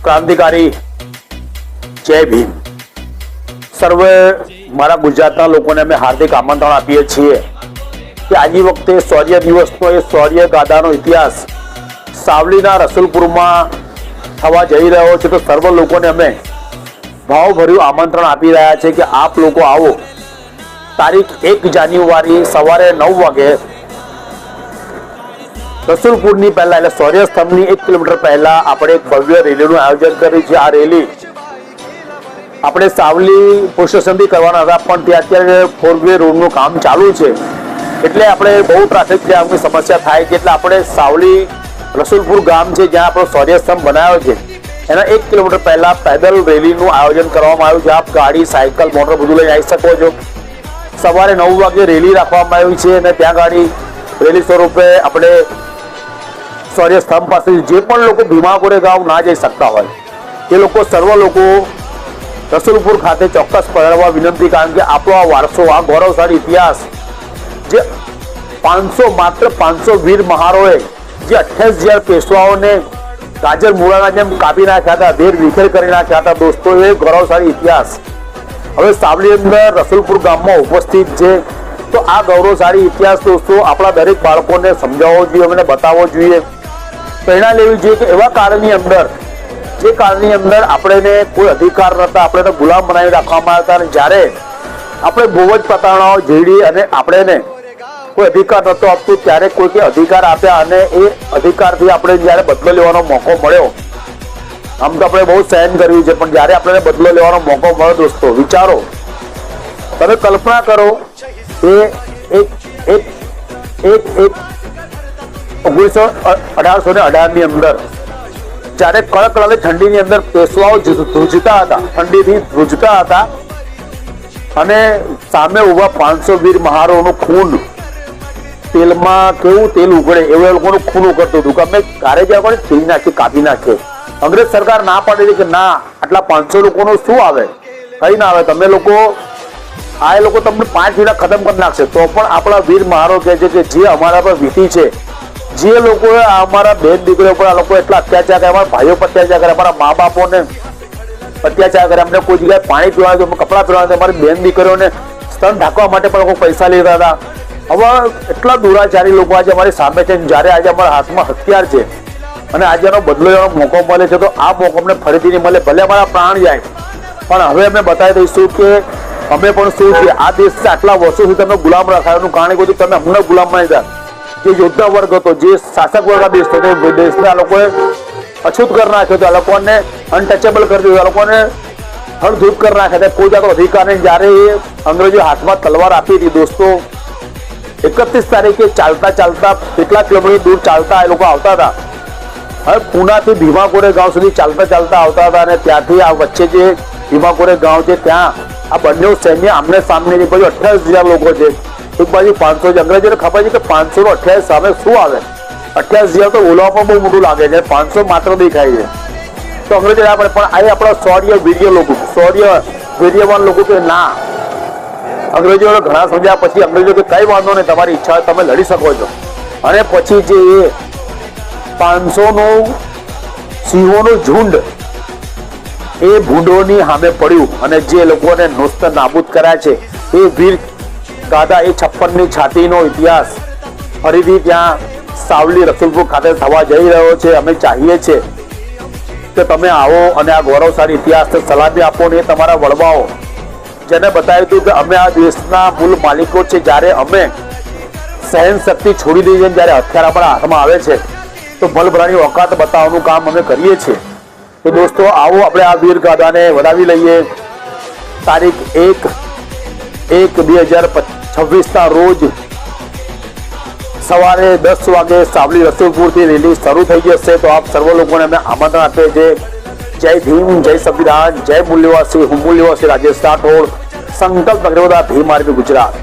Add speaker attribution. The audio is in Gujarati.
Speaker 1: ક્રાંતિકારી જય ભીમ. સર્વે મારા ગુજરાતના લોકોને અમે હાર્દિક આમંત્રણ આપીએ છીએ કે આજની વખતે શૌર્ય દિવસનો એ શૌર્ય ગાથાનો ઇતિહાસ સાવલીના રસુલપુરમાં થવા જઈ રહ્યો છે. તો સર્વ લોકોને અમે ભાવભર્યું આમંત્રણ આપી રહ્યા છે કે આપ લોકો આવો. તારીખ 1 જાન્યુઆરી સવારે 9 વાગે રસુલપુરની પહેલા એટલે શૌર્ય સ્તંભની 1 કિલોમીટર પહેલા આપણે એક ભવ્ય રેલીનું આયોજન કર્યું છે. આ રેલી આપણે સાવલી પોલીસ સ્ટેશનથી કરવાના હતા, પણ ત્યાં અત્યારે 4-વે રોડનું કામ ચાલુ છે એટલે આપણે બહુ ટ્રાફિક જામની સમસ્યા થાય છે. એટલે આપણે સાવલી રસુલપુર ગામ છે જ્યાં આપણો શૌર્ય સ્તંભ બનાવ્યો છે એના 1 કિલોમીટર પહેલા પેદલ રેલીનું આયોજન કરવામાં આવ્યું છે. આપ ગાડી, સાયકલ, મોટર બધું લઈને આવી શકો છો. સવારે 9 વાગે રેલી રાખવામાં આવી છે અને ત્યાં ગાડી રેલી સ્વરૂપે આપણે શૌર્ય સ્તંભ પાસે જે પણ લોકો ભીમા કોરેગાંવ ના જઈ શકતા હોય એ લોકો સર્વ લોકો રસુલપુર ખાતે ચોક્કસ પધારવા વિનંતી. કારણ કે આપણો આ વારસો, આ ગૌરવશાળી ઇતિહાસ જે માત્ર 500 વીર મહારોએ જે 28,000 પેશવાઓને ગાજર મૂળાના જેમ કાપી નાખ્યા હતા, ધેર વિખેર કરી નાખ્યા હતા દોસ્તો, એ ગૌરવશાળી ઇતિહાસ હવે સાવલી અંદર રસુલપુર ગામમાં ઉપસ્થિત છે. તો આ ગૌરવશાળી ઇતિહાસ દોસ્તો આપણા દરેક બાળકોને સમજાવવો જોઈએ, અમને બતાવવો જોઈએ, પ્રેરણા લેવી જોઈએ કે એવા કાળની અંદર જે કાળની અંદર આપણને કોઈ અધિકાર નહોતા, આપણે ગુલામ બનાવી રાખવામાં આવ્યા હતા અને જ્યારે આપણે બહુ જ પ્રતારણાઓ ઝીલી અને આપણને કોઈ અધિકાર નહોતો આપતું ત્યારે કોઈકે અધિકાર આપ્યા અને એ અધિકારથી આપણે જ્યારે બદલો લેવાનો મોકો મળ્યો. આમ તો આપણે બહુ સહન કર્યું છે, પણ જ્યારે આપણને બદલો લેવાનો મોકો મળ્યો દોસ્તો, વિચારો, તમે કલ્પના કરો એ 1818 ની અંદર જ્યારે કડકડતી ઠંડીની અંદર પેશવાઓ ધ્રુજતા હતા, ઠંડીથી ધ્રુજતા હતા અને સામે ઉભા 500 વીર મહારોનું ખૂન તેલમાં કેવું તેલ ઉગડે એવું એ લોકોનું ખૂન ઉગડતું હતું કે અમે ઘરે જ્યાં પણ છીણી નાખીએ, કાપી નાખીએ. અંગ્રેજ સરકાર ના પાડી કે ના, આટલા 500 લોકોનું શું આવે, કઈ ના આવે, તમે લોકો આ લોકો તમને 5 વીઘા ખતમ કરી નાખશે. તો પણ આપણા વીર મહારો કહે છે કે જે અમારા પર વીતી છે, જે લોકોએ અમારા બેન દીકરીઓ પર આ લોકો એટલા અત્યાચાર કરે, અમારા ભાઈઓ પર અત્યાચાર કરે, અમારા મા બાપોને અત્યાચાર કરે, અમને કોઈ જગ્યાએ પાણી પીવાનું, કપડાં પીવાનું, અમારી બેન દીકરીઓને સ્તન ઢાંકવા માટે પણ લોકો પૈસા લેતા હતા. હવે એટલા દુરાચારી લોકો આજે અમારી સામે છે. જ્યારે આજે અમારા હાથમાં હથિયાર છે અને આજે એનો બદલો લેવાનો મોકો મળે છે, તો આ મોકો અમને ફરીથી નહીં મળે. ભલે અમારા પ્રાણ જાય, પણ હવે અમે બતાવી દઈશું કે અમે પણ શું છીએ. આ દેશ આટલા વર્ષોથી તમે ગુલામ રાખાયનું કારણ બધું તમે અમને ગુલામ બનાવી દીધા. જે યોદ્ધા વર્ગ હતો, જે શાસક વર્ગ દેશ હતો, દેશને આ લોકોએ અછૂત કરી નાખ્યો હતો, આ લોકોને અનટચેબલ કરી દીધું, આ લોકોને હળધૂપ કરી નાખ્યા હતા. કોઈ જાતનો અધિકાર નહીં. જ્યારે એ અંગ્રેજો હાથમાં તલવાર આપી હતી દોસ્તો, 31 તારીખે ચાલતા ચાલતા કેટલા કિલોમીટર દૂર ચાલતા એ લોકો આવતા હતા. હવે પૂનાથી ભીમા કોરેગાંવ સુધી ચાલતા ચાલતા આવતા હતા અને ત્યાંથી આ વચ્ચે જે ભીમા કોરેગાંવ છે ત્યાં આ બંને સૈન્ય આમને સામને એક બાજુ 28,000 લોકો છે, એક બાજુ 500 છે. અંગ્રેજોને ખબર છે કે 500 નો 28 સામે શું આવે. 28,000 તો બોલવા પણ બહુ મોટું લાગે છે, 500 માત્ર દેખાય છે. તો અંગ્રેજો ના પડે, પણ આ આપણા શૌર્ય વીર્ય લોકો, શૌર્ય વીર્યવાન લોકો કે ના, અંગ્રેજોને ઘણા સમજ્યા પછી અંગ્રેજો કે કઈ વાંધો નહીં, તમારી ઈચ્છા તમે લડી શકો છો. અને પછી જે 500 નું સિંહોનું ઝુંડ એ ભૂંડોની સામે પડ્યું અને જે લોકોને નોસ્ત નાબૂદ કર્યા છે, એ વીર ગાથા, એ 56ની છાતીનો ઇતિહાસ ફરીથી ત્યાં સાવલી રસુલપુર ખાતે થવા જઈ રહ્યો છે. અમે ચાહીએ છીએ કે તમે આવો અને આ ગૌરવશાળી ઇતિહાસને સલામી આપો ને તમારા વડવાઓ જેને બતાવ્યું હતું કે અમે આ દેશના મૂળ માલિકો છે. જ્યારે અમે સહન શક્તિ છોડી દઈએ છીએ, જ્યારે હથિયાર આપણા હાથમાં આવે છે, તો ભલભલાની ઓકાત બતાવવાનું કામ અમે કરીએ છીએ. તો દોસ્તો આવો આપણે આ વીર ગાથાને વધાવી લઈએ. તારીખ 1/1/2026 રોજ સવારે 10 વાગે સાવલી રસુલપુરથી રેલી શરૂ થઈ જશે. તો આપ સર્વ લોકોને અમે આમંત્રણ આપીએ છીએ. જય ભીમ, જય સંવિધાન, જય મૂલ્યવાસી. હું મૂલ્યવાસી રાજેશ રાઠોડ, સંકલ્પ અગ્રવાદા ભીમ આર્મી ગુજરાત.